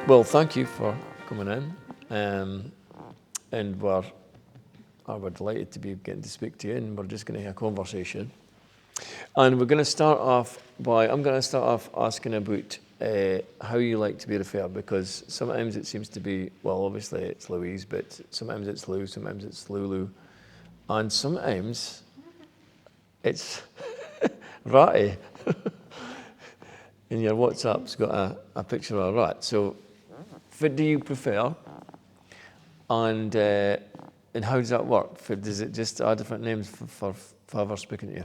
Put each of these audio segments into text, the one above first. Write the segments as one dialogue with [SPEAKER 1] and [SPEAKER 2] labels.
[SPEAKER 1] Well, thank you for coming in, and we're delighted to be getting to speak to you, and we're just going to have a conversation. And we're going to start off I'm going to start off asking about how you like to be referred, because sometimes it seems to be, well, obviously it's Louise, but sometimes it's Lou, sometimes it's Lulu, and sometimes it's Ratty. And your WhatsApp's got a picture of a rat. So, what do you prefer? And how does that work? Does it just add different names for whoever's speaking to you?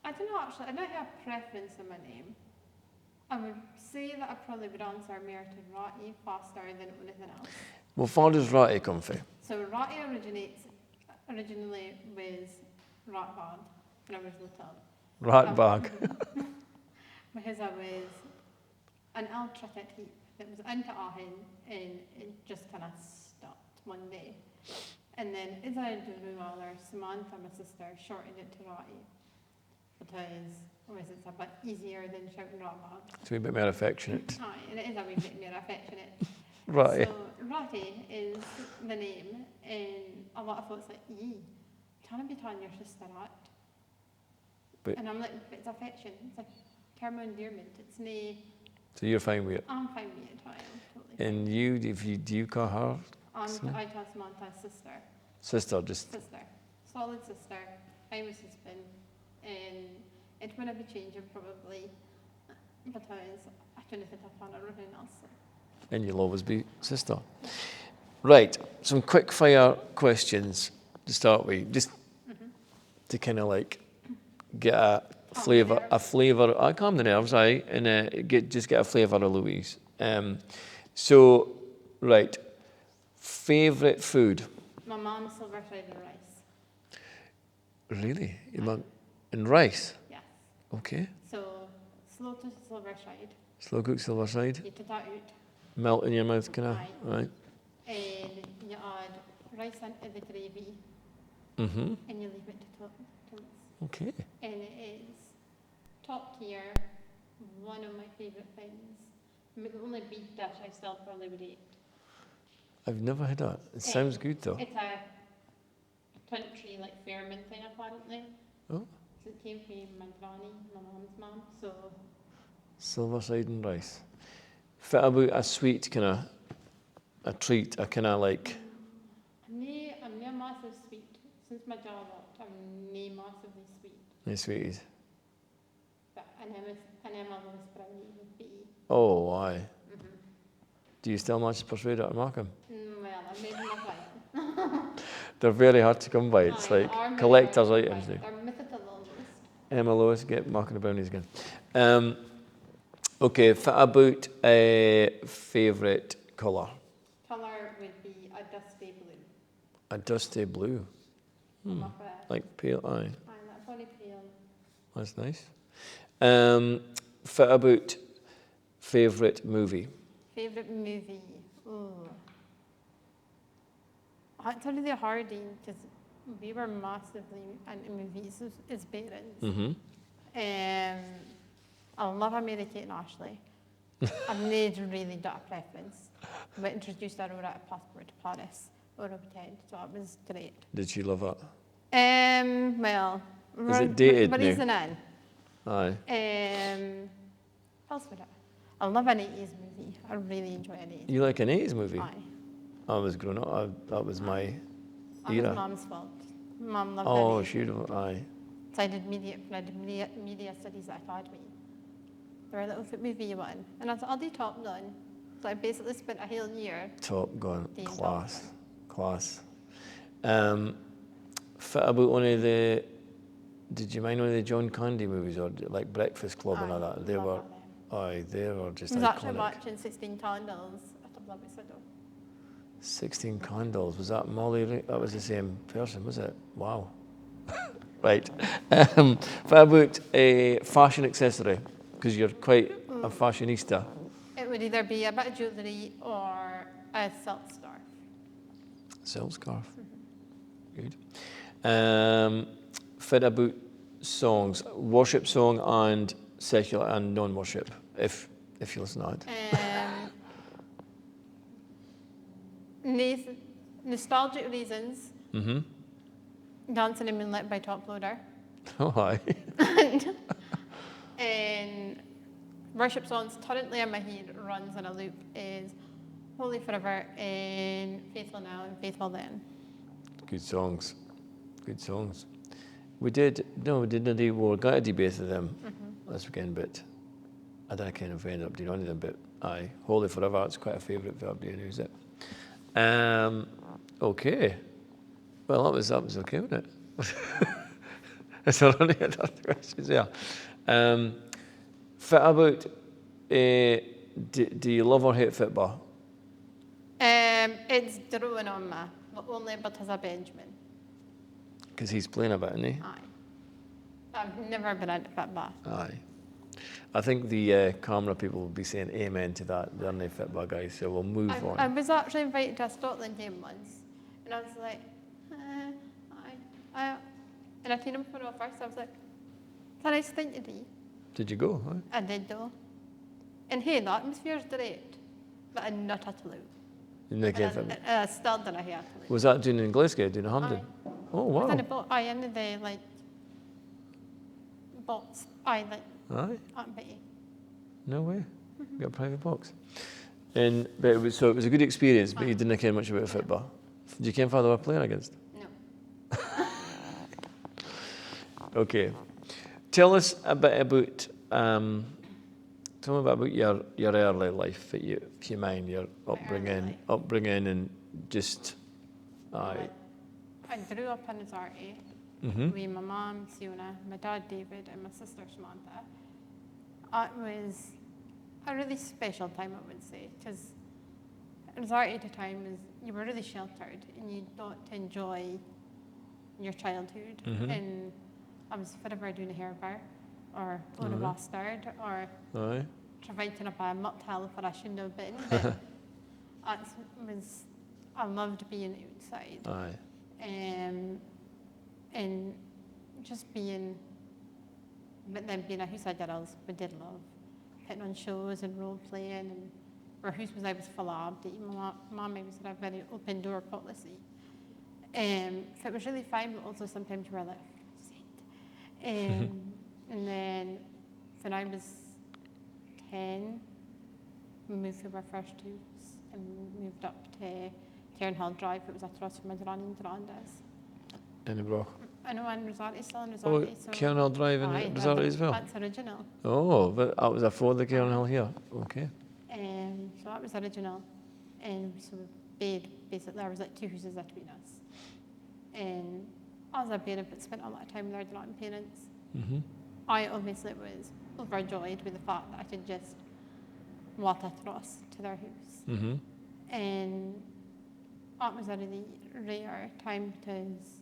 [SPEAKER 2] I don't know, actually. I don't have a preference in my name. I would say that I probably would answer more to Ratty faster than anything else.
[SPEAKER 1] Well, where does Ratty come from?
[SPEAKER 2] So Ratty originally was rat bag when I was little.
[SPEAKER 1] Rat bag.
[SPEAKER 2] Because I was an ultra fit heap that was into Ahin, and it just kind of stopped one day. And then as I grew older, Samantha, my sister, shortened it to Ratty, because it's a bit easier than shouting rat bag.
[SPEAKER 1] It's a wee bit more affectionate.
[SPEAKER 2] Aye, and it is a wee bit more affectionate.
[SPEAKER 1] Ratty.
[SPEAKER 2] So Ratty is the name, and a lot of folks are like, can I be telling your sister that?
[SPEAKER 1] But
[SPEAKER 2] and I'm like, but it's affection. It's a term of endearment. It's nae.
[SPEAKER 1] So you're fine with it?
[SPEAKER 2] I'm fine with it, I am totally.
[SPEAKER 1] And do you call her?
[SPEAKER 2] I call Samantha's sister.
[SPEAKER 1] Sister, just.
[SPEAKER 2] Sister. Solid sister. I'm his husband. And it will be changing probably, because I don't think I found everything else.
[SPEAKER 1] And you'll always be sister. Right, some quick fire questions to start with, just to kind of like get a flavour. I calm the nerves, and just get a flavour of Louise. So, right, favourite food?
[SPEAKER 2] My mum's silver-sided rice.
[SPEAKER 1] Really? Your mum and rice?
[SPEAKER 2] Yes.
[SPEAKER 1] Okay.
[SPEAKER 2] So, slow to silver-side.
[SPEAKER 1] Slow cooked silver side.
[SPEAKER 2] You take that out.
[SPEAKER 1] Melt in your mouth, kind of.
[SPEAKER 2] Aye.
[SPEAKER 1] Right.
[SPEAKER 2] And you add rice into the gravy.
[SPEAKER 1] Mm-hmm.
[SPEAKER 2] And you leave it to toast.
[SPEAKER 1] Okay.
[SPEAKER 2] And it is top tier, one of my favourite things. The only beef dish I still probably would eat.
[SPEAKER 1] I've never had that. It sounds good though.
[SPEAKER 2] It's a country like Fairman thing apparently.
[SPEAKER 1] Oh.
[SPEAKER 2] So it came from my granny, my mum's mum. So
[SPEAKER 1] Silver side and rice. Fit about a sweet kind of a treat, a kind of like.
[SPEAKER 2] I'm not massive sweet. Since my job up, I'm not massively sweet.
[SPEAKER 1] No sweeties.
[SPEAKER 2] But an Emily's brownie would be.
[SPEAKER 1] Oh, aye. Mm-hmm. Do you still manage to persuade her to mark them?
[SPEAKER 2] Well, I made them a bit.
[SPEAKER 1] They're very hard to come by. It's like collector's items now.
[SPEAKER 2] They're mythical almost.
[SPEAKER 1] Emma Lois, get marking the brownies again. Okay, fit about a favourite colour.
[SPEAKER 2] Colour would be a dusty blue.
[SPEAKER 1] A dusty blue. Like pale, aye.
[SPEAKER 2] Aye, that's very pale.
[SPEAKER 1] That's nice. Fit about favourite movie.
[SPEAKER 2] Favourite movie? Oh. It's a really hard one because we were massively into movies as parents.
[SPEAKER 1] Mm-hmm.
[SPEAKER 2] I love Mary-Kate and Ashley. I've never really got a preference. We introduced our own passport to Paris or Ted, so it was great.
[SPEAKER 1] Did she love it?
[SPEAKER 2] Well,
[SPEAKER 1] is it dated
[SPEAKER 2] we're
[SPEAKER 1] now?
[SPEAKER 2] easing in.
[SPEAKER 1] Aye.
[SPEAKER 2] What else would I love an 80s movie. I really enjoy an 80s.
[SPEAKER 1] You like an 80s movie?
[SPEAKER 2] Aye.
[SPEAKER 1] I was growing up. That was my era.
[SPEAKER 2] That was Mum's fault. Mum loved
[SPEAKER 1] Oh,
[SPEAKER 2] it.
[SPEAKER 1] she'd have, aye.
[SPEAKER 2] So I did media studies at Academy. There were a little foot movie one, and I thought, I'll do Top Gun. So I basically spent a whole year.
[SPEAKER 1] Top Gun, class. Fit about one of the. Did you mind one of the John Candy movies, or like Breakfast Club and all that? They were just.
[SPEAKER 2] I was
[SPEAKER 1] iconic.
[SPEAKER 2] actually watching 16 Candles at a Bloody Fiddle.
[SPEAKER 1] 16 Candles, was that Molly? That was the same person, was it? Wow. Right. Fit about a fashion accessory, because you're quite a fashionista.
[SPEAKER 2] It would either be a bit of jewellery or a silk scarf.
[SPEAKER 1] Silk scarf. Good. Fit about songs, worship song and secular and non-worship, if you listen to it.
[SPEAKER 2] Nostalgic reasons. Dancing in Moonlit by Top Loader.
[SPEAKER 1] Oh, aye.
[SPEAKER 2] And worship songs currently in my head runs in a loop is Holy Forever and Faithful Now and Faithful Then.
[SPEAKER 1] Good songs. Good songs. We did not do, we got to do both of them this weekend, but I don't kind of end up doing any of them, but aye, Holy Forever, it's quite a favourite verb, do you know, is it? Okay. Well, that was okay, wasn't it? Is there any other questions? Yeah. About, do you love or hate Fibrodysplasia?
[SPEAKER 2] It's growing on me, but only because of Benjamin.
[SPEAKER 1] Because he's playing a bit, isn't he?
[SPEAKER 2] Aye. I've never been into Fibrodysplasia.
[SPEAKER 1] Aye. I think the camera people will be saying amen to that. They're not Fibrodysplasia guys, so we'll move on.
[SPEAKER 2] I was actually invited to a Scotland game once, and I was like, and I seen him for the first. I was like, it's a nice thing to do.
[SPEAKER 1] Did you go? Huh?
[SPEAKER 2] I did though. And hey, the atmosphere's great, but I'm not a clue. I still didn't hear a clue.
[SPEAKER 1] Was that doing in Glasgow, doing in Hampden?
[SPEAKER 2] Aye.
[SPEAKER 1] Oh, wow.
[SPEAKER 2] I am in the box. Aye. At Betty.
[SPEAKER 1] No way. You got a private box. But it was a good experience, but you didn't care much about football. Did you care if they were playing against?
[SPEAKER 2] No.
[SPEAKER 1] Okay. Tell us a bit about tell me about your early life, if you mind, your upbringing and just
[SPEAKER 2] I grew up in Azarty with my mum, Siona, my dad, David, and my sister, Samantha. It was a really special time, I would say, because Azarty at the time you were really sheltered and you got to enjoy your childhood. And I was forever doing a hair bar or on a bastard or providing up a mocktail for I shouldn't have been. But I loved being outside. And just being, but then being a house of girls, we did love putting on shows and role playing, and our house was always full of updates. My mum always had a very open door policy. So it was really fun, but also sometimes you were like, and then when I was 10, we moved to our first house and moved up to Cairnhill Drive. It was across from my granny and granddad's.
[SPEAKER 1] In the Broch.
[SPEAKER 2] I know, and Rosati, still in Rosati.
[SPEAKER 1] Oh, so Cairnhill Drive in Rosati as well?
[SPEAKER 2] That's original.
[SPEAKER 1] Oh, but that was before the Cairnhill here. Okay.
[SPEAKER 2] So that was original. And so basically there was like two houses between us. And as a parent, but spent a lot of time with our grandparents. I obviously was overjoyed with the fact that I could just walk across to their house. And that was a really rare time because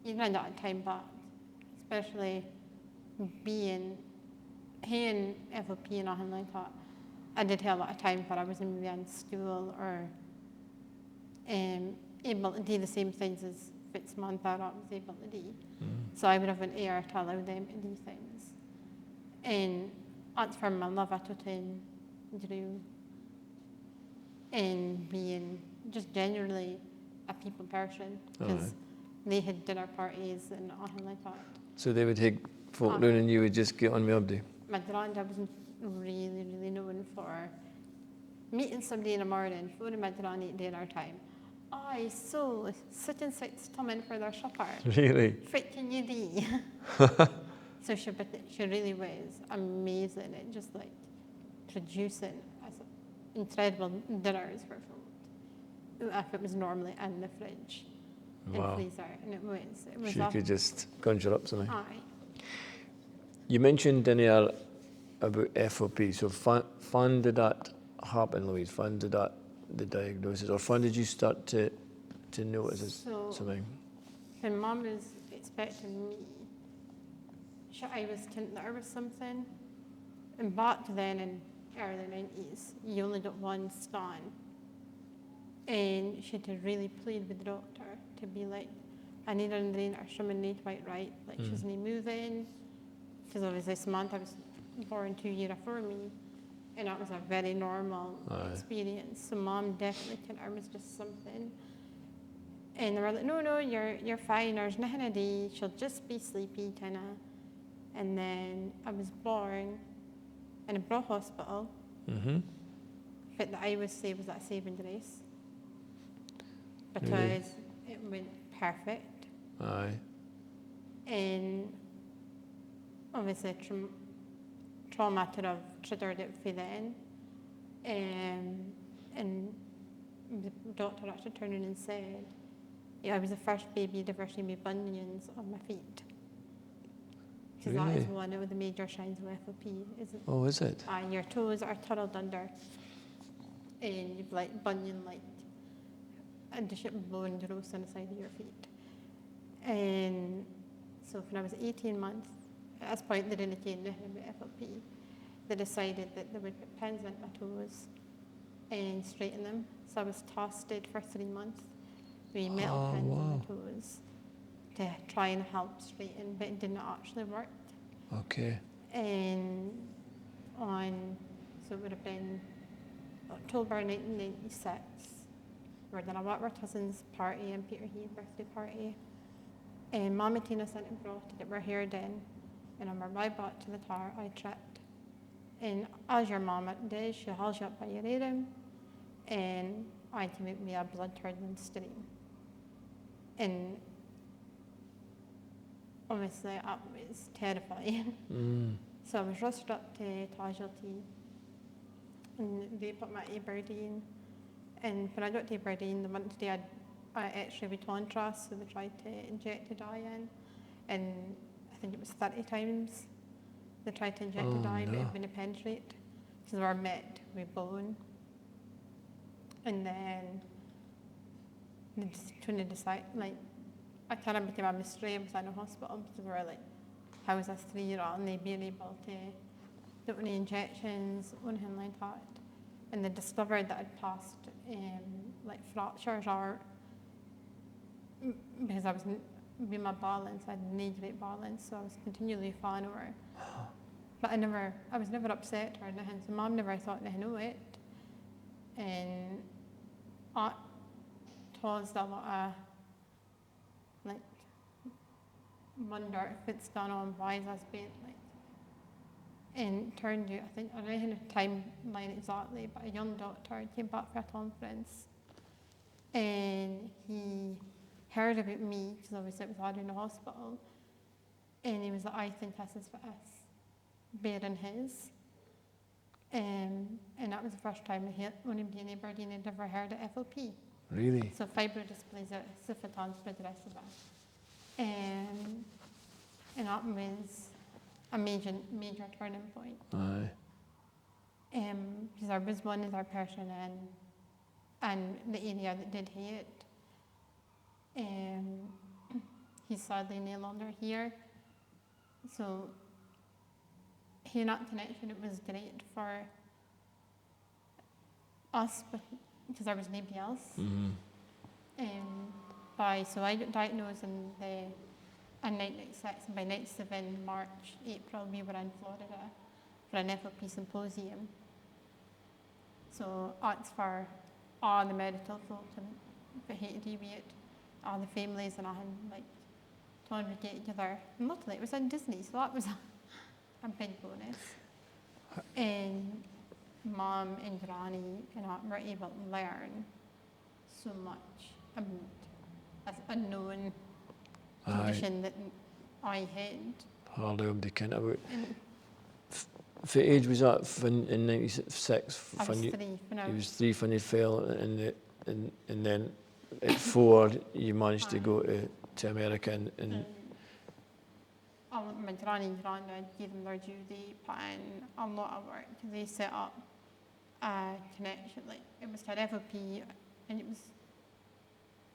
[SPEAKER 2] you find that time back, especially being here in FOP and nothing like that. I did have a lot of time where I was maybe in school or able to do the same things as Fitzmantha was able to do. So I would have an air to allow them to do things. And that's where my love at Totten grew. And being just generally a people person, because they had dinner parties and nothing like that. So
[SPEAKER 1] they would take folk down and you would just get on with update?
[SPEAKER 2] My granddad was really, really known for meeting somebody in the morning, phoning my granny at dinner time. So sitting six come in for their supper.
[SPEAKER 1] Really?
[SPEAKER 2] What can you do? So she really was amazing at just like producing incredible dinners for folk. If it was normally in the fridge and freezer, and it was.
[SPEAKER 1] She could just conjure up something.
[SPEAKER 2] Aye.
[SPEAKER 1] You mentioned in here about FOP. So when did that happen, Louise? When did the diagnosis, or when did you start to notice something?
[SPEAKER 2] When Mum was expecting me, I was thinking there was something. And back then in early 90s, you only got one scan. And she had to really plead with the doctor to be like, I need an drain or something not quite right. Like she's not moving. Because obviously Samantha was born 2 years before me. And that was a very normal
[SPEAKER 1] Aye.
[SPEAKER 2] experience. So Mom definitely thought it was just something. And they were like, no, you're fine. There's nothing a day. She'll just be sleepy, kind of. And then I was born in a Bra hospital.
[SPEAKER 1] Mm-hmm.
[SPEAKER 2] But I would say was that saving grace. Because
[SPEAKER 1] Really?
[SPEAKER 2] it went perfect.
[SPEAKER 1] Aye.
[SPEAKER 2] And obviously trauma to have triggered it for then. And the doctor actually turned in and said, yeah, I was the first baby to ever see me bunions on my feet. Because that is
[SPEAKER 1] Really?
[SPEAKER 2] one of the major signs of FOP.
[SPEAKER 1] Oh, is it?
[SPEAKER 2] Your toes are tunneled under, and you've like bunion-like addition bone growth on the side of your feet. And so when I was 18 months, at this point they didn't care nothing about FOP. They decided that they would put pins into my toes and straighten them. So I was tossed for 3 months with metal pins in my toes to try and help straighten, but it didn't actually work.
[SPEAKER 1] Okay.
[SPEAKER 2] And so it would have been October 1996, we were doing a Watworth-Hussins party and Peter Heath birthday party. And Mama Tina sent and brought it, we're here then. And on my ride back to the car, I tripped. And as your mama does, she hauls you up by your earring, and I came out with a blood-curdling stream. And obviously that was terrifying.
[SPEAKER 1] Mm.
[SPEAKER 2] So I was rushed up to casualty, and they put me at Aberdeen. And when I got to Aberdeen, the month day I X-ray with contrast, so they tried to inject the dye in, and I think it was 30 times they tried to inject the dye, but it wouldn't penetrate, because they were met with bone. And then they just trying to decide, like, I kind of became a mystery. I was in a hospital because they were like, how is this 3-year-old? And they'd been able to do any injections, anything like that. And they discovered that I'd passed like fractures, or because I was with my balance, I had no great balance, so I was continually falling over. But I was never upset or anything, so Mum never thought anything of it. And that caused a lot of like wonder if it's gone on, why is this being like. And it turned out, I think, I don't know the timeline exactly, but a young doctor came back for a conference, and he heard about me, because obviously it was hard in the hospital, and he was like, I think this is for us, bearing his. And that was the first time anybody in Aberdeen had ever heard of FOP.
[SPEAKER 1] Really?
[SPEAKER 2] So Fibrodysplasia Ossificans Progressiva. And that was a major turning point.
[SPEAKER 1] Aye.
[SPEAKER 2] Because there was one other person in the area that did hate. He's sadly no longer here. So hearing that connection, it was great for us, because there was nobody else.
[SPEAKER 1] Mm-hmm.
[SPEAKER 2] So I got diagnosed in 1996, and by 97, March, April, we were in Florida for an FOP symposium. So that's for all the medical folk that hated to be it, all the families, and I had like congregate together. And luckily it was in Disney, so that was a big bonus. And Mum and Granny and I were able to learn so much about this unknown condition that I had.
[SPEAKER 1] Hardly somebody can about. For age was that in 96?
[SPEAKER 2] I was 3 when I
[SPEAKER 1] You was 3 when you fell, and then at 4 you managed to go to America and
[SPEAKER 2] my granny and granddad gave them their due date, put in a lot of work. They set up a connection, like it was called FOP, and it was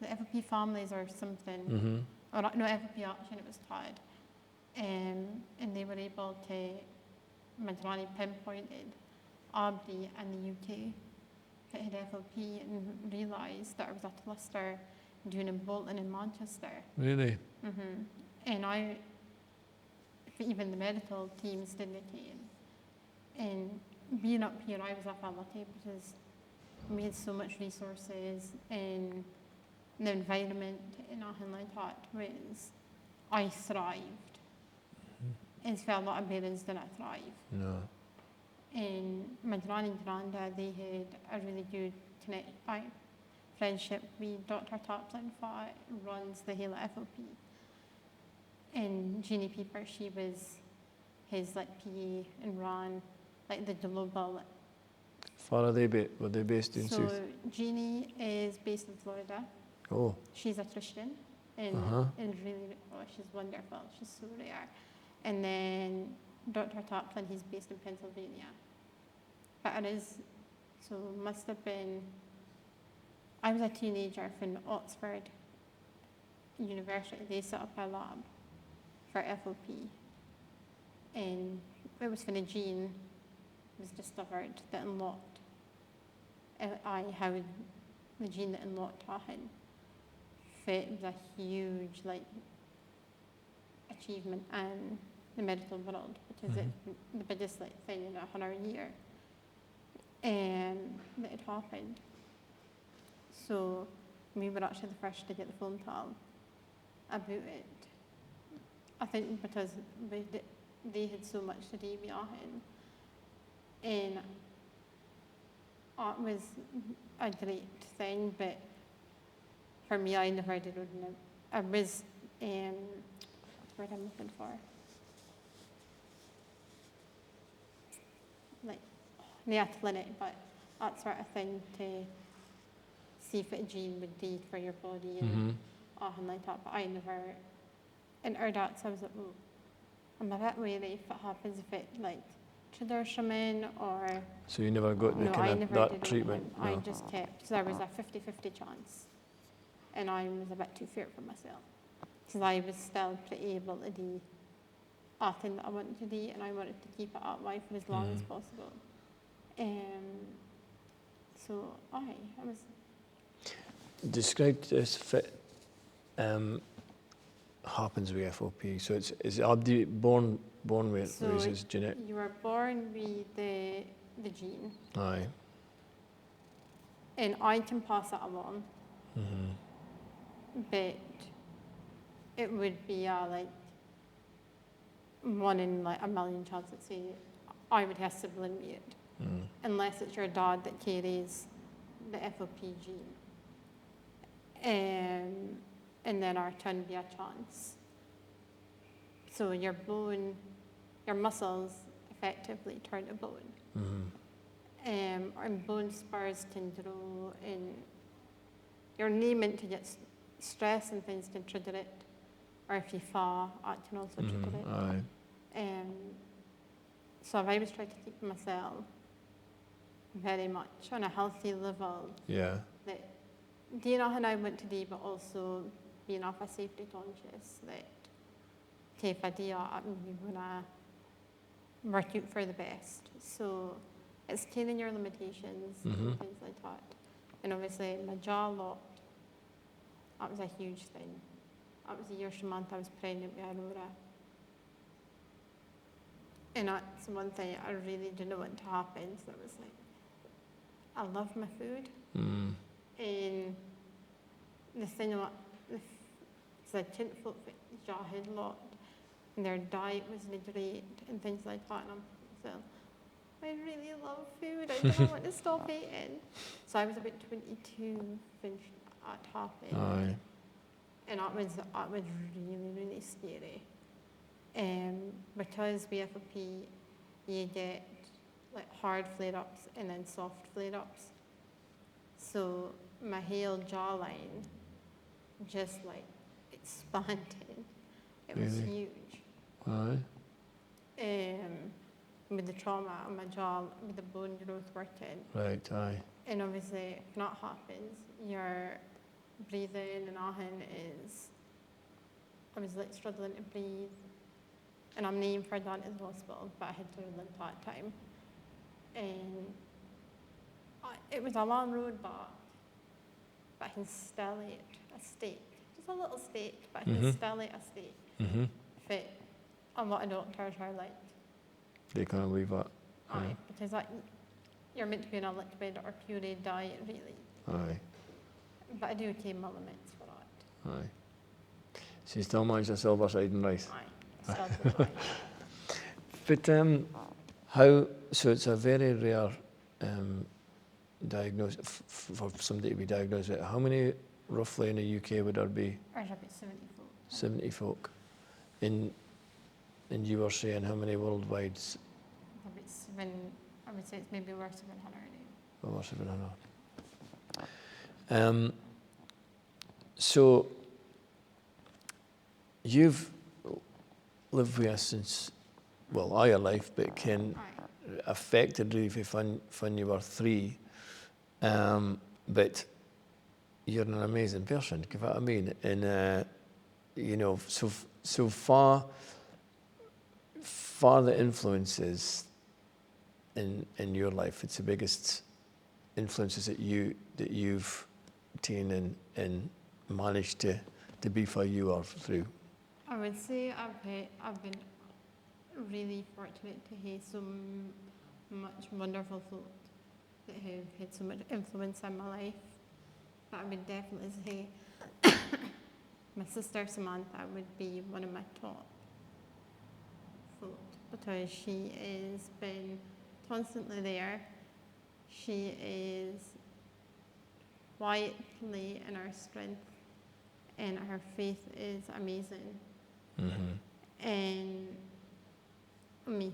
[SPEAKER 2] the FOP families or something, or not FOP action, it was called. And they were able to, my granny pinpointed Aubrey in the UK that had FOP and realised that there was a cluster doing in Bolton and Manchester.
[SPEAKER 1] Really?
[SPEAKER 2] And even the medical teams didn't care. And being up here, I was a lucky because we had so much resources, and the environment in Auckland was, I thrived. As well, a lot of parents didn't thrive.
[SPEAKER 1] No.
[SPEAKER 2] And my granny and granddad, they had a really good friendship with Dr. Taplin, who runs the Hela FOP. And Jeannie Pieper, she was his PA and ran the global.
[SPEAKER 1] Where were they based in?
[SPEAKER 2] So Jeannie is based in Florida.
[SPEAKER 1] Oh.
[SPEAKER 2] She's a Christian, and really, she's wonderful. She's so rare. And then Dr. Taplin, he's based in Pennsylvania. But must have been, I was a teenager from Oxford University. They set up a lab for FOP. And it was when a gene was discovered that unlocked, how the gene that unlocked Tahan. It was a huge, achievement in the medical world, because it's the biggest thing in 100 years. And that it happened. So we were actually the first to get the phone call about it. I think because they had so much to do with Aachen. And it was a great thing, but for me, I never did it. I was, what's the word I'm looking for? The clinic, but that sort of thing to see if a gene would do for your body and that. But I never, in our docs, I was like, well, I'm a bit wary if it happens, if it tradition or.
[SPEAKER 1] So you never got the kind of that treatment?
[SPEAKER 2] No. I just kept, because there was a 50-50 chance, and I was a bit too fearful for myself, because I was still pretty able to do everything that I wanted to do, and I wanted to keep it up life for as long as possible. So I was.
[SPEAKER 1] Describe this fit. Happens with FOP. So are they born with Louise's genetic?
[SPEAKER 2] You were born with the gene.
[SPEAKER 1] Aye.
[SPEAKER 2] And I can pass it along. But it would be one in a million chance that say I would have sibling with it. Unless it's your dad that carries the FOP gene. And then our turn be a chance. So your bone, your muscles effectively turn to bone. And bone spurs can grow, and you're not meant to get stress and things can trigger it. Or if you fall, it can also trigger it.
[SPEAKER 1] Aye.
[SPEAKER 2] So I was trying to keep myself very much on a healthy level.
[SPEAKER 1] Yeah.
[SPEAKER 2] That, do you know how I went to do, but also being off a safety conscious, that if I do it, we want to work out for the best. So it's killing your limitations and things like that. And obviously my jaw locked, that was a huge thing. That was the year month I was pregnant with Aurora. And that's one thing I really didn't want to happen. So it was I love my food. And the thing about I couldn't put the jaw had locked, and their diet wasn't great and things like that. And I really love food. I don't want to stop eating. So I was about 22 when that happened.
[SPEAKER 1] Aye.
[SPEAKER 2] And that was really, really scary. Because with FOP, you get hard flare-ups and then soft flare-ups. So my whole jawline just expanded. It was huge.
[SPEAKER 1] Aye.
[SPEAKER 2] With the trauma on my jaw, with the bone growth working.
[SPEAKER 1] Right, aye.
[SPEAKER 2] And obviously, if that happens, your breathing and ahun is, I was struggling to breathe. And I'm named for that in the hospital, but I had to live that time. And it was a long road back, but I can still eat a steak. Just a little steak, but I can still eat a steak. But a lot of doctors are
[SPEAKER 1] they can't believe that.
[SPEAKER 2] Aye, because like, you're meant to be on a liquid or pureed diet, really.
[SPEAKER 1] Aye,
[SPEAKER 2] But I do take my limits for that.
[SPEAKER 1] aye. So you still manage a silver side in rice?
[SPEAKER 2] Aye, still do. Aye.
[SPEAKER 1] But how, so it's a very rare diagnosis, for somebody to be diagnosed with. How many roughly in the UK would there be?
[SPEAKER 2] There's about 70 folk.
[SPEAKER 1] 70 folk. And you were saying how many worldwide?
[SPEAKER 2] About 7, I would say it's maybe over 700 now.
[SPEAKER 1] Over 700. So you've lived with us since, well, all your life, but Ken
[SPEAKER 2] Aye.
[SPEAKER 1] affected really when you were 3. But you're an amazing person, you know what I mean? And you know, so far the influences in your life, it's the biggest influences that you've taken and managed to be for you or through.
[SPEAKER 2] I would say I've been really fortunate to have so much wonderful folk that have had so much influence in my life. But I would definitely say my sister Samantha would be one of my top folk because she has been constantly there. She is quietly in her strength and her faith is amazing.
[SPEAKER 1] Mm-hmm.
[SPEAKER 2] And me.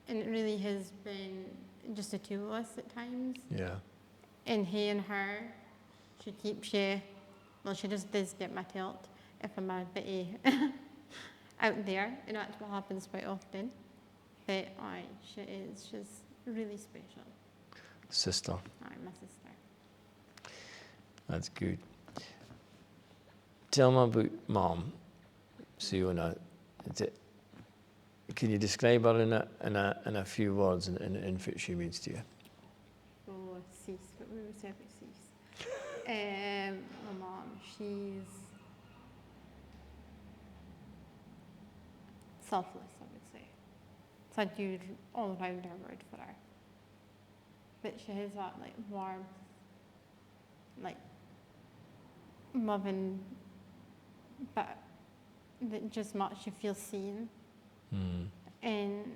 [SPEAKER 2] And it really has been just the two of us at times.
[SPEAKER 1] Yeah.
[SPEAKER 2] And he and her, she keeps you, well, she just does get my tilt if I'm a bit out there. And that's what happens quite often. But she's really special.
[SPEAKER 1] Sister.
[SPEAKER 2] Aye, my sister.
[SPEAKER 1] That's good. Tell me about Mom. Siona. Can you describe her in a few words and what she means to you?
[SPEAKER 2] Oh, Cease. What would we say about Cease? My mom, she's selfless, I would say. It's a good all-rounder word for her. But she has that like warmth, like loving, but that just makes you feel seen.
[SPEAKER 1] Mm.
[SPEAKER 2] And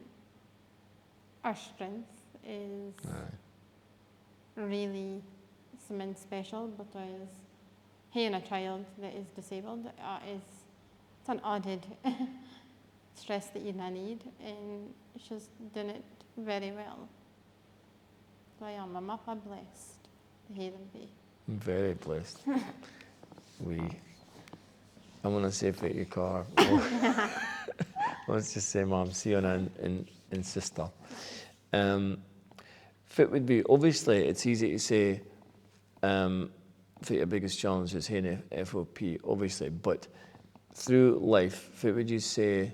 [SPEAKER 2] our strength is really something special because having a child that is disabled it's an added stress that you need, and she's done it very well. So I am. I'm blessed to have them be.
[SPEAKER 1] Very blessed. I want to say fit your car. Let's just say Mom, Siona and sister. Fit would be, obviously it's easy to say fit your biggest challenge is having FOP, obviously, but through life, what would you say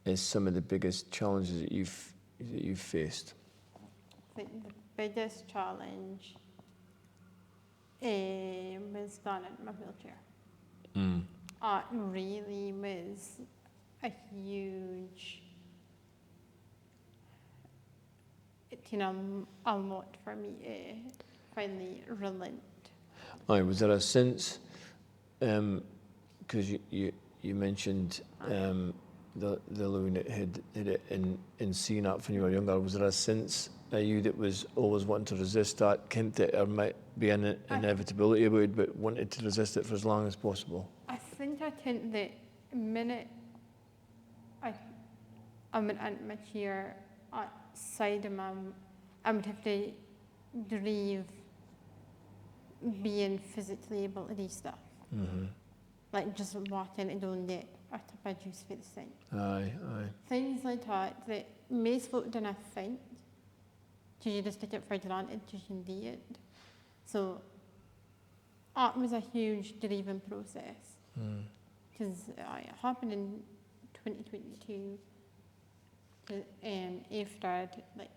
[SPEAKER 1] is some of the biggest challenges that you've faced?
[SPEAKER 2] I think the biggest challenge was done in my wheelchair.
[SPEAKER 1] Mm.
[SPEAKER 2] It really was a huge, a lot for me to finally relent.
[SPEAKER 1] Aye, was there a sense, because you mentioned the loon that had it in seeing that when you were younger, was there a sense of you that was always wanting to resist that, kent that there might be an inevitability about it, but wanted to resist it for as long as possible?
[SPEAKER 2] I think I think that the minute I went into my chair outside of Mum, I would have to grieve being physically able to do stuff.
[SPEAKER 1] Mm-hmm.
[SPEAKER 2] Like just walking and doing it or tip a juice for the sink.
[SPEAKER 1] Aye.
[SPEAKER 2] Things like that most folk don't think, because you just take it for granted because you do it. So it was a huge grieving process. Because it happened in 2022 after like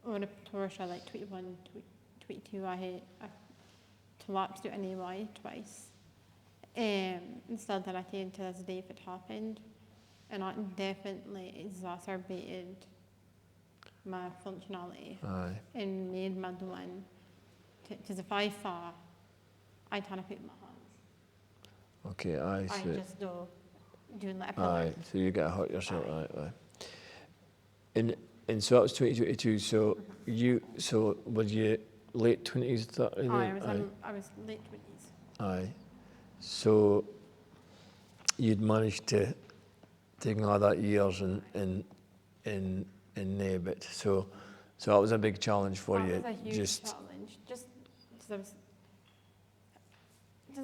[SPEAKER 2] on a Porsche, like 21, 22, I had collapsed out an AY twice. And still that I think to this day if it happened. and that definitely exacerbated my functionality
[SPEAKER 1] Aye.
[SPEAKER 2] and made me doing, because if I fall, I can't put my hands.
[SPEAKER 1] Okay, aye.
[SPEAKER 2] I
[SPEAKER 1] So,
[SPEAKER 2] just do like a pillar.
[SPEAKER 1] aye. So you get hurt yourself,
[SPEAKER 2] Aye.
[SPEAKER 1] aye. And so that was 2022. So so were you late 20s?
[SPEAKER 2] I was late 20s.
[SPEAKER 1] Aye. So you'd managed to take all that years and nab it. So that was a big challenge for you.
[SPEAKER 2] That was a huge challenge, just because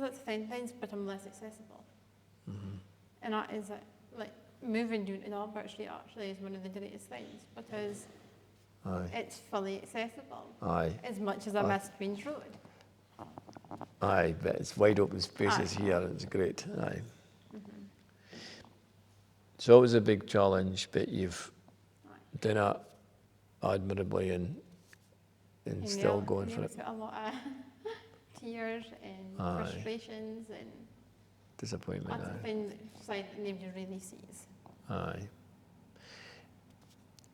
[SPEAKER 2] it's fine things, but I'm less accessible. And that is like moving down to Albert Street actually is one of the greatest things, because
[SPEAKER 1] Aye.
[SPEAKER 2] it's fully accessible.
[SPEAKER 1] Aye.
[SPEAKER 2] As much as I miss Queen's Road.
[SPEAKER 1] Aye, but it's wide open spaces
[SPEAKER 2] Aye.
[SPEAKER 1] here. It's great. Aye. So it was a big challenge, but you've done it admirably and still going for it.
[SPEAKER 2] Got a lot of tears and
[SPEAKER 1] Aye.
[SPEAKER 2] frustrations and
[SPEAKER 1] Disappointment.
[SPEAKER 2] that's the
[SPEAKER 1] Aye.
[SPEAKER 2] thing that nobody really sees.
[SPEAKER 1] Aye.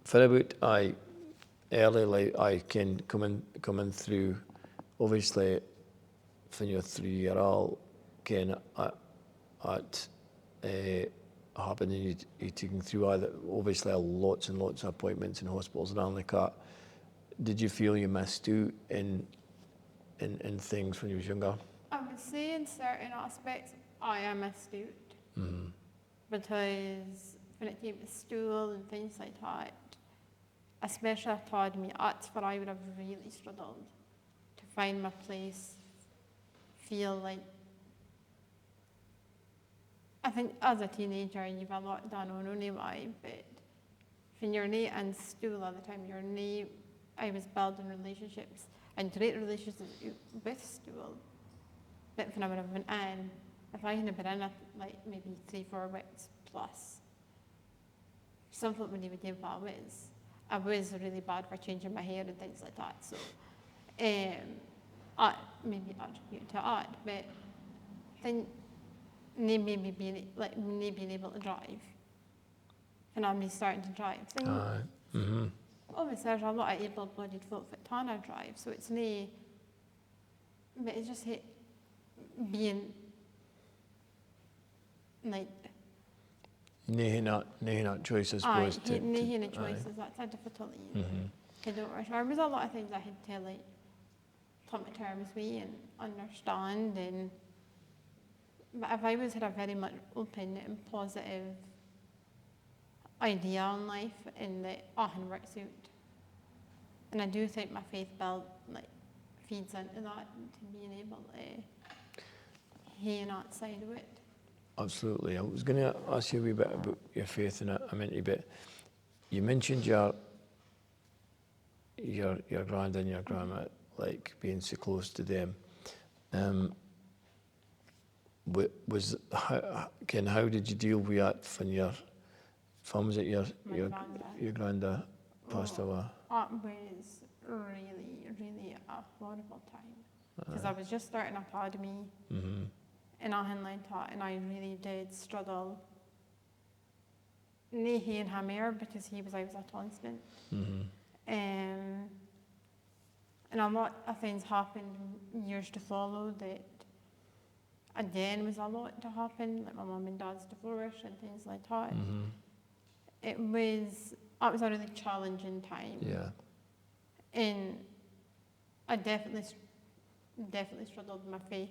[SPEAKER 1] For about early life, I can coming through. Obviously, when you're 3-year-old, can at happening, you taking through obviously lots and lots of appointments in hospitals and all like that. Did you feel you missed out in things when you was younger?
[SPEAKER 2] I would say in certain aspects I missed out. Because when it came to school and things like that, especially academy, that's where I would have really struggled to find my place, feel like, I think as a teenager you've a lot done on anyway, but when you're not in school all the time, I was building relationships and great relationships with school, but when I would have been in, if I had been in it like maybe 3-4 weeks plus, something when you would give I was really bad for changing my hair and things like that, so I maybe attribute to that, but then maybe being able to drive, and I'm starting to drive. Obviously there's a lot of able-bodied folk that cannot drive, so it's no, but it's just being like
[SPEAKER 1] Nahin choice, I suppose.
[SPEAKER 2] nahin choices, that's a difficulty. There was a lot of things I had to like come to terms with and understand, and but I've always had a very much open and positive idea on life, and that often works out. And I do think my faith build feeds into that, to being able to hear that side of it.
[SPEAKER 1] Absolutely. I was going to ask you a wee bit about your faith in it a minute, but you mentioned your grand and your grandma, like being so close to them. How did you deal with that when your granddad passed away?
[SPEAKER 2] That was really, really a horrible time, because I was just starting academy. And I had like that, and I really did struggle. Nae he and him here, because he was always a constant. And a lot of things happened years to follow that again was a lot to happen, like my mum and dad's divorce and things like that. It was a really challenging time.
[SPEAKER 1] Yeah.
[SPEAKER 2] And I definitely struggled with my faith.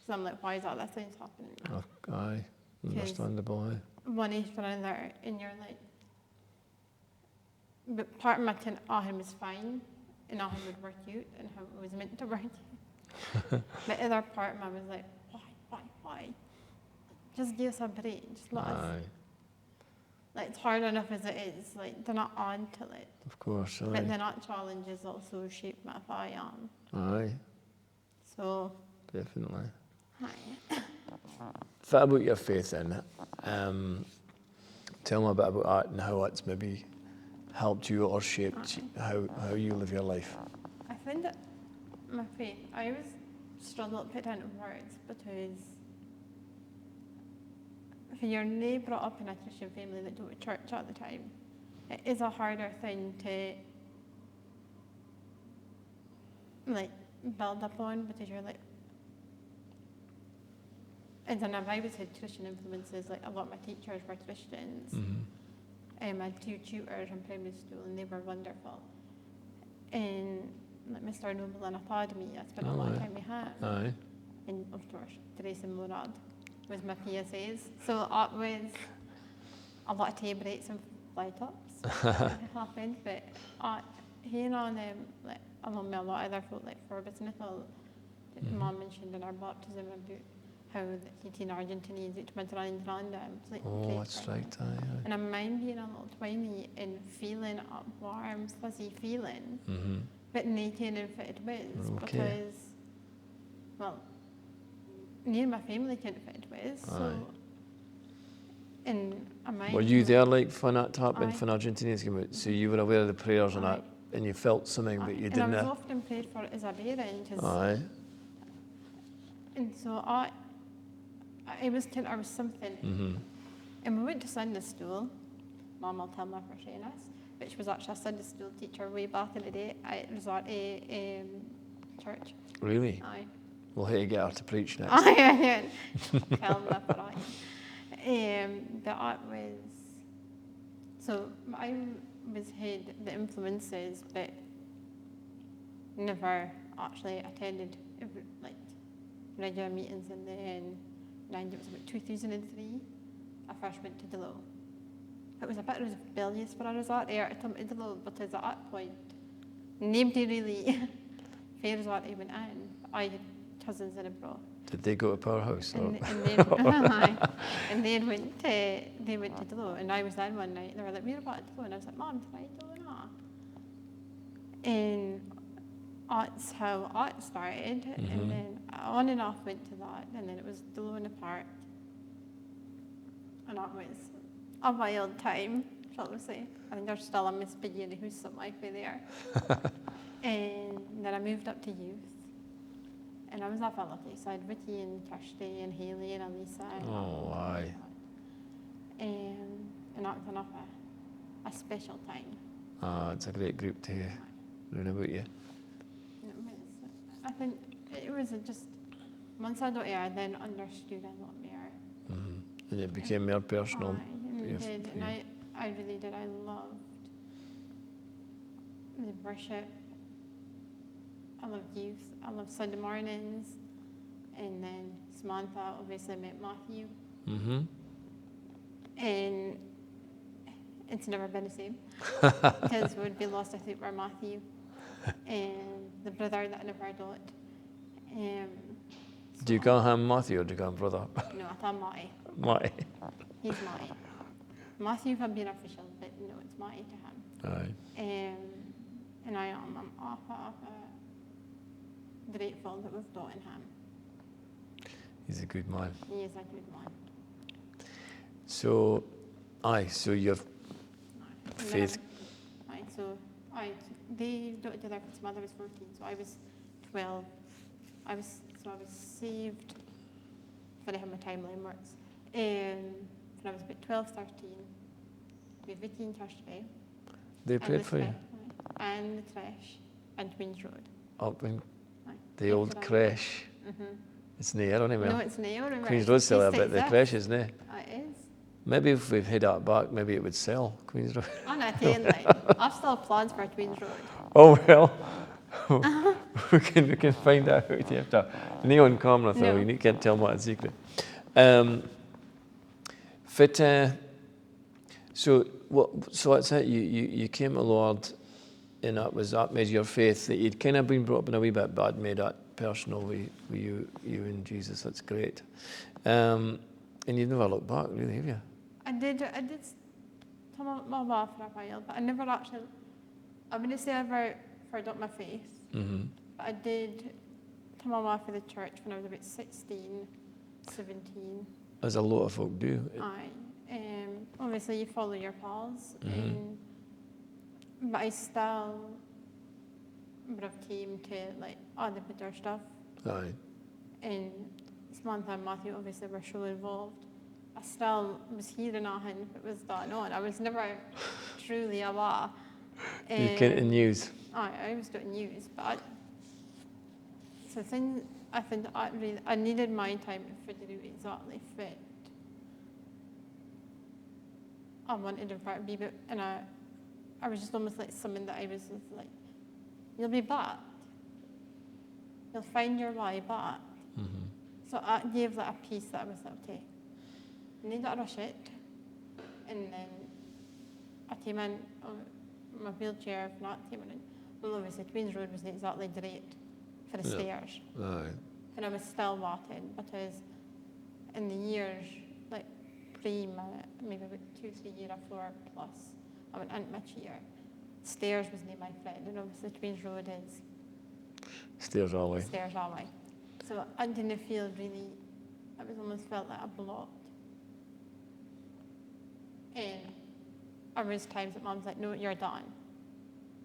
[SPEAKER 2] So I'm like, why is all that things happening?
[SPEAKER 1] Aye, understandable. Aye.
[SPEAKER 2] One after another, and you're like, but part of my Ahim was fine, and Ahim would work out, and how it was meant to work out. But other part of me was like, why? Just give us a break, just let us. Like, it's hard enough as it is, like, they're not on to it.
[SPEAKER 1] Of course, aye.
[SPEAKER 2] But then that challenges also shape me if I am.
[SPEAKER 1] Aye.
[SPEAKER 2] So.
[SPEAKER 1] Definitely.
[SPEAKER 2] Aye.
[SPEAKER 1] What about your faith then? Tell me a bit about that and how it's maybe helped you or shaped how you live your life.
[SPEAKER 2] I find that my faith, I always struggle to put into words, because if you're not brought up in a Christian family that go to church all the time, it is a harder thing to like build upon, because you're like, and then I've always had Christian influences. Like a lot of my teachers were Christians. I had 2 tutors in primary school, and they were wonderful. And like Mr. Noble and Academy, I spent a lot of time with him.
[SPEAKER 1] Aye.
[SPEAKER 2] And of course, Teresa Morad was my PSAs. So it was a lot of tea breaks and fly tops that happened. But he on like along with a lot of other folk like Forbes and Nicole, that Mum mentioned in our baptism about how the 18 Argentinians each went around random. Like
[SPEAKER 1] That's right. Aye.
[SPEAKER 2] and I mind being a little tiny and feeling a warm, fuzzy feeling, but not knowing if it was, because, well, me and my family couldn't fit it was, so, and I mind...
[SPEAKER 1] Were you there like when that happened, when Argentinians came out? So you were aware of the prayers and that, and you felt something, but you didn't...
[SPEAKER 2] And I was often prayed for it as a parent. And so it was something. And we went to Sunday school. Mum will tell me for saying this, which was actually a Sunday school teacher way back in the day. It was at a church.
[SPEAKER 1] Really?
[SPEAKER 2] Aye.
[SPEAKER 1] We'll have to get her to preach next.
[SPEAKER 2] Aye. Tell me for that. But it was... So I was had the influences, but never actually attended like regular meetings. And then I think it was about 2003, I first went to Delo. It was a bit rebellious when I was out there to come to Delo, because at that point, nobody really fears what even in. I had cousins in abroad.
[SPEAKER 1] Did they go to Powerhouse?
[SPEAKER 2] And they went to Delo, and I was there one night, and they were like, "We're about to Delo," and I was like, "Mum, can I go now?" And that's how art started, and then on and off went to that, and then it was Delo in the park, and that was a wild time, shall we say. I think there's still a Miss Piggy in the house that might be there. And then I moved up to youth, and I was off at lucky, so I had Vicky and Kirsty and Hayley and Elisa. And and that was enough a special time.
[SPEAKER 1] It's a great group to learn about you.
[SPEAKER 2] I think it was just, once I got here, I then understood a lot more.
[SPEAKER 1] And it became more personal.
[SPEAKER 2] And I really did. I loved the worship. I loved youth. I loved Sunday mornings. And then Samantha obviously met Matthew. And it's never been the same. Because we'd be lost, I think, were Matthew. And the brother that I never got.
[SPEAKER 1] Do you call him Matthew or do you call him brother?
[SPEAKER 2] No, I call him Matty.
[SPEAKER 1] Matty.
[SPEAKER 2] He's Matty. Matthew, if I'm being official, but no, it's Matty to him. And I'm grateful that we've got in him.
[SPEAKER 1] He's a good man.
[SPEAKER 2] He is a good man.
[SPEAKER 1] So you've faith.
[SPEAKER 2] They got together because my mother was 14, so I was 12. I was saved, funny how my timeline works. When I was about 12, 13, with Vicky and Kirsty.
[SPEAKER 1] They prayed for you?
[SPEAKER 2] And the creche, and Queen's Road.
[SPEAKER 1] Up in the old creche. It's near, isn't it?
[SPEAKER 2] No, it's near.
[SPEAKER 1] Queen's Road's still a bit the creche, isn't it?
[SPEAKER 2] It is.
[SPEAKER 1] Maybe if we head that back, maybe it would sell, Queen's Road.
[SPEAKER 2] I'm not saying like, I've still plans for Queen's Road.
[SPEAKER 1] Oh, well. we can find out. You have to knee on camera, Phil. No. You can't tell me what a secret. So that's it. You came to Lord, and that made your faith that you'd kind of been brought up in a wee bit, but I'd made that personal with you and Jesus. That's great. And you've never looked back, really, have you?
[SPEAKER 2] I did come up my mouth for a while, but I never actually. I wouldn't say I ever forgot my faith. But I did come on off of the church when I was about 16, 17.
[SPEAKER 1] As a lot of folk do.
[SPEAKER 2] Aye. Obviously, you follow your pals. But I still would have came to like all the bitter stuff.
[SPEAKER 1] Aye.
[SPEAKER 2] And Samantha and Matthew obviously were so involved. I still was hearing nothing that was going on. I was never truly aware.
[SPEAKER 1] You get the news.
[SPEAKER 2] I was doing news, but so I think I needed my time to figure out exactly fit. I wanted to be, but and I was just almost like someone that I was just like, you'll be back. You'll find your way back.
[SPEAKER 1] Mm-hmm.
[SPEAKER 2] So I gave that a piece that I was like, okay, I need to rush it. And then I came in on my wheelchair, if not came in. Well, obviously, Queen's Road was exactly great for the stairs.
[SPEAKER 1] Right.
[SPEAKER 2] And I was still walking because in the years, like maybe about 2-3 years after plus, I went into my chair. Stairs was near my friend, and obviously Queen's Road is
[SPEAKER 1] Stairs all the way.
[SPEAKER 2] stairs all the way. So I didn't feel really, I was almost felt like a blocked. And there was times that Mum's like, no, you're done.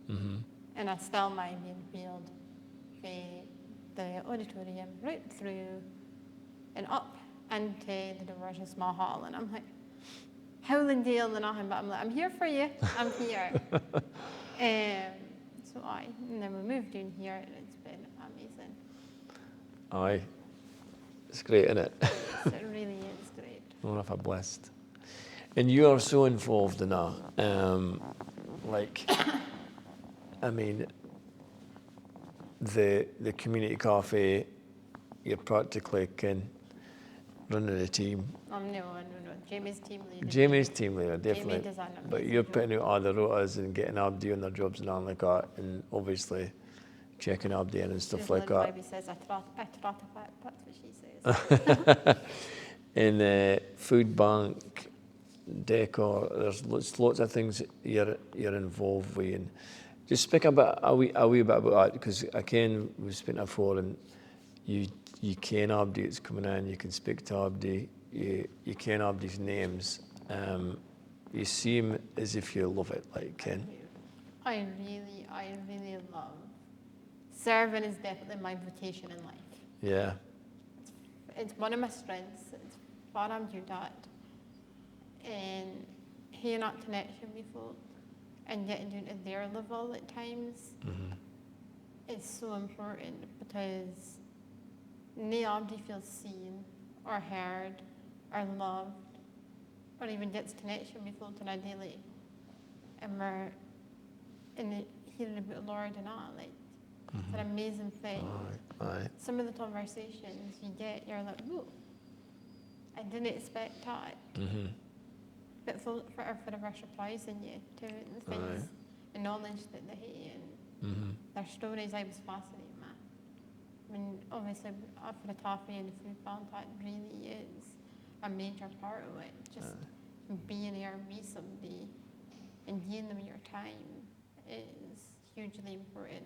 [SPEAKER 1] Mm-hmm.
[SPEAKER 2] And I still mind being wheeled from the auditorium right through and up into the doors of small hall. And I'm like, howling Dale and nothing, but I'm like, I'm here for you. I'm here. And then we moved in here, and it's been amazing.
[SPEAKER 1] Aye. It's great, isn't it?
[SPEAKER 2] It really is great.
[SPEAKER 1] I don't know if I'm blessed. And you are so involved in that. I mean, the community cafe, you're practically running a team.
[SPEAKER 2] No. Jamie's team leader.
[SPEAKER 1] Jamie's team leader, definitely.
[SPEAKER 2] Jamie does an
[SPEAKER 1] But
[SPEAKER 2] amazing
[SPEAKER 1] you're
[SPEAKER 2] job.
[SPEAKER 1] putting out all the rotas and getting Abdi on their jobs and all like that, and obviously checking Abdi in and stuff like that.
[SPEAKER 2] Baby says, I trot that's what she says.
[SPEAKER 1] In the food bank, decor, there's lots of things you're involved with. And just speak a wee bit about that, because again, we've spoken before, and you ken Abdi that's coming in, you can speak to Abdi, you ken Abdi's names. You seem as if you love it, like Ken.
[SPEAKER 2] I really love. Serving is definitely my vocation in life.
[SPEAKER 1] Yeah.
[SPEAKER 2] It's one of my strengths. It's what I'm good at. And hearing that connection with folk and getting down to their level at times is so important, because nobody feels seen or heard or loved or even gets connection with folk on a daily. And we're hearing about the Lord and all, like, it's an amazing thing.
[SPEAKER 1] Aye.
[SPEAKER 2] Some of the conversations you get, you're like, whoa, I didn't expect that.
[SPEAKER 1] Mm-hmm.
[SPEAKER 2] But forever surprising you to the things, the knowledge that they have, and their stories. I was fascinated, man. I mean, obviously, for the toffee and the food bank, that really is a major part of it. Just being there with somebody and giving them your time is hugely important.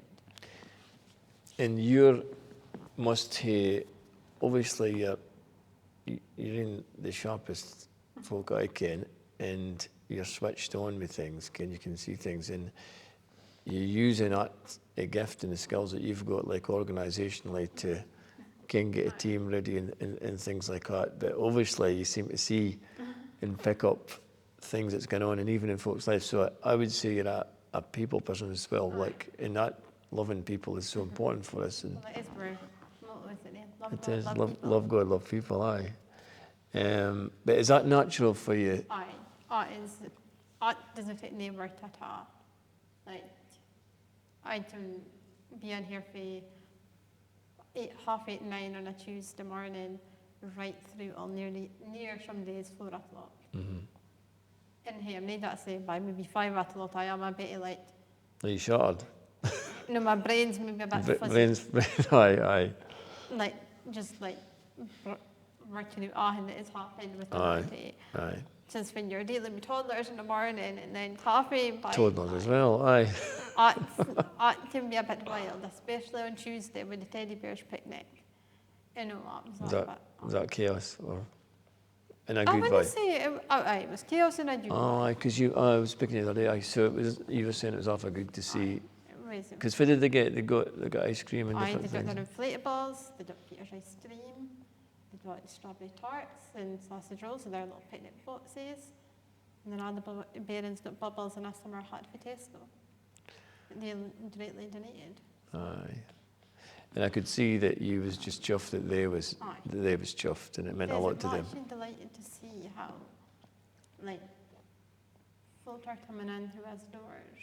[SPEAKER 1] And you must have, obviously, you're in the sharpest folk I can, and you're switched on with things, you can see things, and you're using that a gift and the skills that you've got, like organisationally, to get a team ready and things like that. But obviously, you seem to see and pick up things that's going on, and even in folks' lives. So I would say you're a people person as well, like, in that loving people is so important for us. And
[SPEAKER 2] Well, it is where
[SPEAKER 1] it is love God, love people. Aye. But is that natural for you?
[SPEAKER 2] Aye, it doesn't fit any work at all. Like, I can be on here for 8:30, 9 on a Tuesday morning, right through all near some days 4 o'clock. And hey, I'm not that say by maybe 5 o'clock. I am a bit like.
[SPEAKER 1] Are you shattered?
[SPEAKER 2] No, my brain's maybe a bit fuzzy.
[SPEAKER 1] Aye.
[SPEAKER 2] Like, just like working out everything that is happening with the body.
[SPEAKER 1] Aye.
[SPEAKER 2] Since when you're dealing with toddlers in the morning and then coffee by
[SPEAKER 1] Toddlers as well, aye.
[SPEAKER 2] It can be a bit wild, especially on Tuesday with the teddy bears picnic. You know what
[SPEAKER 1] Was that chaos or in a
[SPEAKER 2] I
[SPEAKER 1] good
[SPEAKER 2] wouldn't
[SPEAKER 1] way?
[SPEAKER 2] say it was chaos in a good way.
[SPEAKER 1] Aye, because I was speaking the other day. So you were saying it was awful good to see.
[SPEAKER 2] It was.
[SPEAKER 1] Because they got ice cream and
[SPEAKER 2] They
[SPEAKER 1] different
[SPEAKER 2] got
[SPEAKER 1] things.
[SPEAKER 2] their inflatables, they got Peter's ice cream, We'd got strawberry tarts and sausage rolls in their little picnic boxes. And then all the parents got bubbles and asked them our hot for Tesco. They directly donated.
[SPEAKER 1] Aye. And I could see that you was just chuffed that they was chuffed, and it meant a lot to them.
[SPEAKER 2] I'm actually delighted to see how, like, folk are coming in who has doors,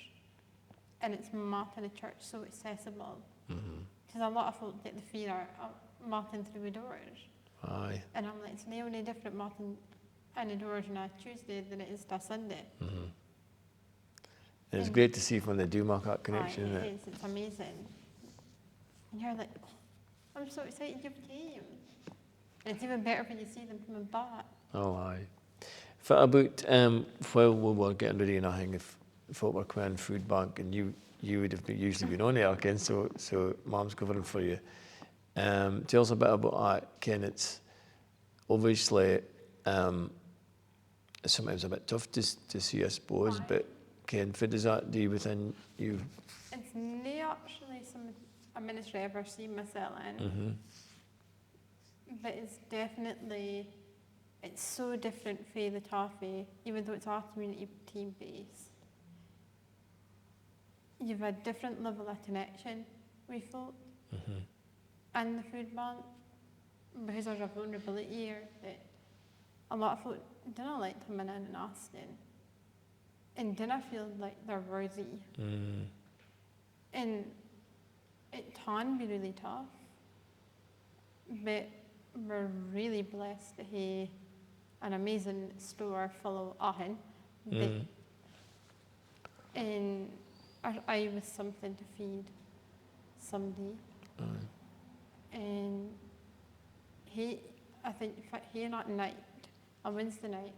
[SPEAKER 2] and it's mapping the church so accessible. Because a lot of folk get the fear of mapping through the doors.
[SPEAKER 1] Aye.
[SPEAKER 2] And I'm like, it's the only different mapping in the doors on a Tuesday than it is to a Sunday.
[SPEAKER 1] And it's great to see when they do mark that connection, isn't
[SPEAKER 2] It
[SPEAKER 1] it?
[SPEAKER 2] is, it's amazing. And you're like, oh, I'm so excited you came. And it's even better when you see them coming back.
[SPEAKER 1] Oh, aye. For about, while we were getting ready and I think if folk were coming in food bank and you would have usually been on there, Ken, so Mum's covering for you. Tell us a bit about that, Ken. It's obviously sometimes a bit tough to see, I suppose, but Ken, what does that do within you?
[SPEAKER 2] It's not actually a ministry I've ever seen myself in, but it's definitely, it's so different for the toffee, even though it's our community team base. You've a different level of connection with folk and the food bank, because there's a vulnerability here that a lot of folk don't like coming in and asking, and don't feel like they're worthy. And it can be really tough, but we're really blessed to have an amazing store full of Ahin. And I was something to feed somebody. And I think he not night, on Wednesday night,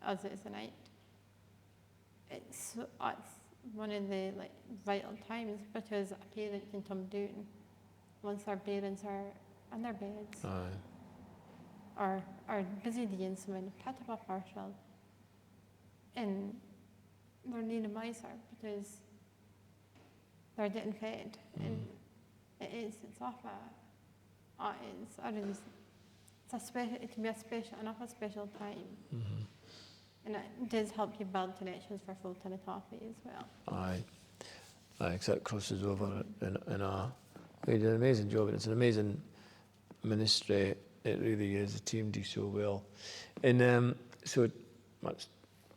[SPEAKER 2] as it is a night, it's one of the vital times, because a parent can come down once our parents are in their beds or are busy doing something, pick up a parcel, and they're needing miser because they're getting fed. And it's awful. It can be a special time. And it does help you build connections for folk in the toffee as well.
[SPEAKER 1] Aye, because that crosses over they did an amazing job, and it's an amazing ministry. It really is. The team do so well. And so that's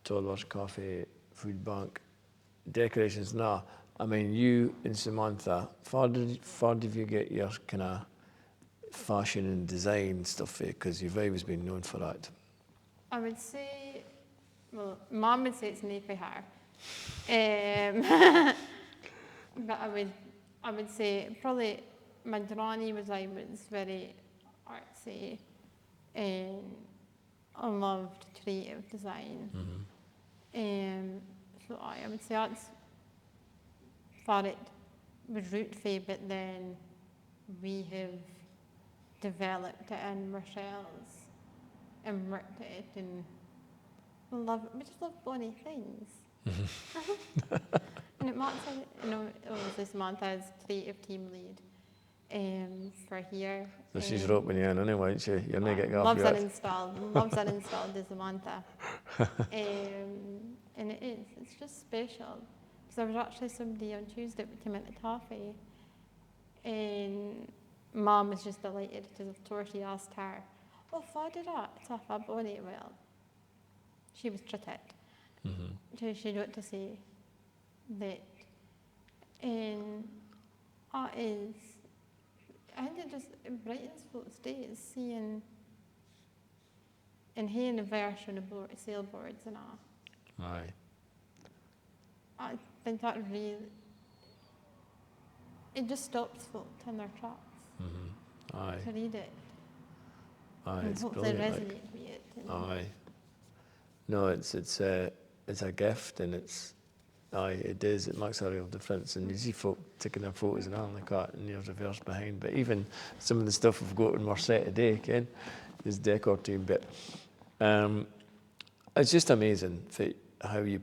[SPEAKER 1] Toddlers, Coffee, Food Bank, decorations. Now, I mean, you and Samantha, far did you get your kind of fashion and design stuff here? Because you've always been known for that.
[SPEAKER 2] I would say, well, Mum would say it's not for her. But I would say probably my granny was very artsy and I loved creative design. So I would say that's thought it was root for, but then we have developed it in Rochelle's and worked at it and we just love bonny things. And it Martha, obviously Samantha's creative team lead for here.
[SPEAKER 1] So she's roping you in anyway, isn't she? You're not getting off
[SPEAKER 2] Loves
[SPEAKER 1] yet.
[SPEAKER 2] Loves uninstalled is Samantha. And it's just special. Because there was actually somebody on Tuesday that came into toffee and Mum was just delighted because of course she asked her, oh, why did that? It's off a bonnet. Well, she was treated. So she got to say that. And I think it brightens folks' days seeing and hearing the version of sailboards and all.
[SPEAKER 1] Aye.
[SPEAKER 2] I think that really, it just stops folk in their tracks
[SPEAKER 1] Aye.
[SPEAKER 2] to read it.
[SPEAKER 1] Aye,
[SPEAKER 2] And
[SPEAKER 1] it's
[SPEAKER 2] hopefully
[SPEAKER 1] brilliant.
[SPEAKER 2] resonate with it.
[SPEAKER 1] Aye. No, it's a gift, and it is. It makes a real difference, and you see folk taking their photos and all like that, and there's a verse behind. But even some of the stuff we've got in our set today, Ken, is decor team. But it's just amazing for how you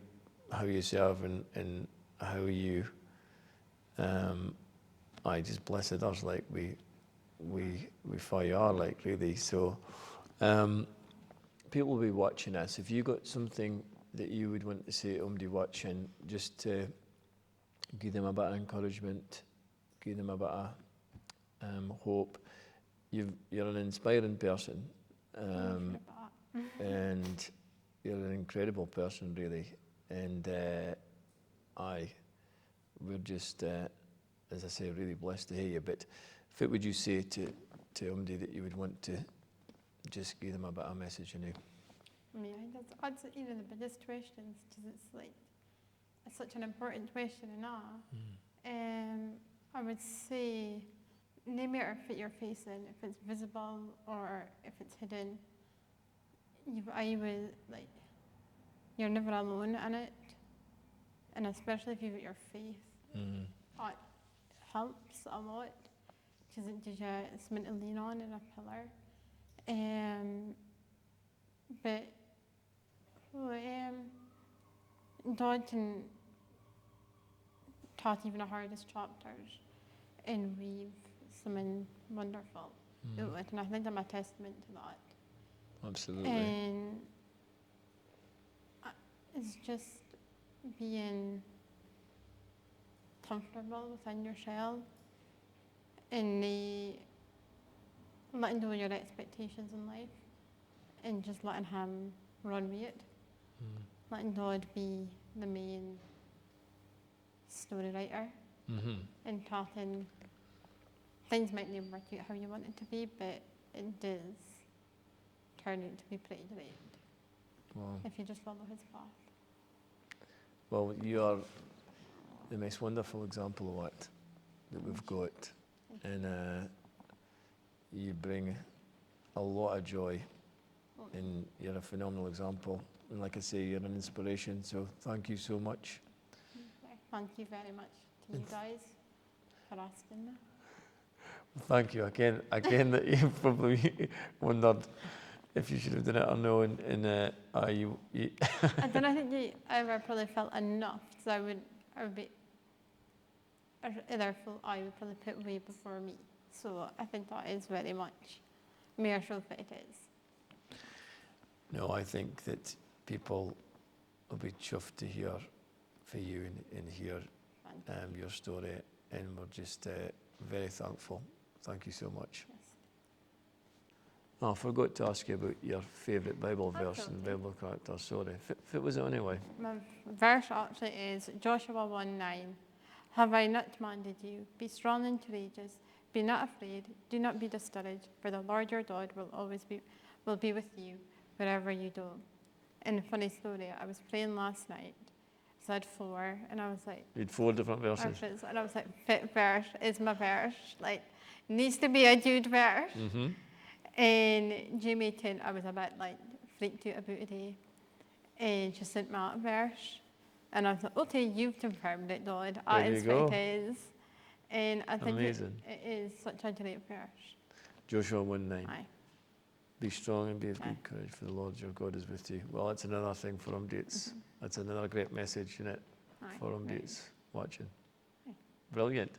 [SPEAKER 1] serve and how you just blessed us like we we fire are like, really. So people will be watching us. If you got something that you would want to say to somebody watching, just to give them a bit of encouragement, give them a bit of hope. You're an inspiring person, and you're an incredible person, really. And we're just, as I say, really blessed to hear you. But what would you say to somebody that you would want to just give them a bit of a message,
[SPEAKER 2] I mean, I think that's even the biggest questions, because it's such an important question and all. I would say, no matter what you're facing, if it's visible or if it's hidden, you're never alone in it. And especially if you've got your faith, it helps a lot, because it gives you something to lean on and a pillar. But God can taught even the hardest chapters and weave something wonderful out it, and I think I'm a testament to that.
[SPEAKER 1] Absolutely.
[SPEAKER 2] And it's just being comfortable within your shell and letting go of your expectations in life and just letting Him run with it. Letting God be the main story writer and talking. Things might never work out how you want it to be, but it does turn out to be pretty great.
[SPEAKER 1] Wow.
[SPEAKER 2] If you just follow His path.
[SPEAKER 1] Well, you are the most wonderful example of that we've got, and you bring a lot of joy, and you're a phenomenal example. And like I say, you're an inspiration. So thank you so much.
[SPEAKER 2] Thank you very much to you guys for asking me.
[SPEAKER 1] Thank you again. That you probably wondered if you should have done it or no. And you.
[SPEAKER 2] I don't think you ever probably felt enough. So I would be. Other full I would probably put way before me. So I think that is very much more so that it is.
[SPEAKER 1] No, I think that people will be chuffed to hear for you and hear your story, and we're just very thankful. Thank you so much.
[SPEAKER 2] Yes.
[SPEAKER 1] Oh, I forgot to ask you about your favourite Bible verse and Bible character. Sorry. What was it anyway?
[SPEAKER 2] My verse actually is Joshua 1:9. Have I not commanded you? Be strong and courageous. Be not afraid. Do not be discouraged, for the Lord your God will be with you wherever you go. And a funny story, I was praying last night. So I had 4, and I was like...
[SPEAKER 1] You had 4 different verses.
[SPEAKER 2] And I was like, fit verse is my verse. Like, needs to be a good verse. And Jamie, I was a bit like freaked out about today. And she sent me out a verse. And I was like, okay, you've confirmed it, Lord. That is what it is. And I think it is such a great verse.
[SPEAKER 1] Joshua 1:9.
[SPEAKER 2] Aye.
[SPEAKER 1] Be strong and be of good courage, for the Lord your God is with you. Well, that's another thing for dates. That's another great message, isn't it? For dates watching. Brilliant.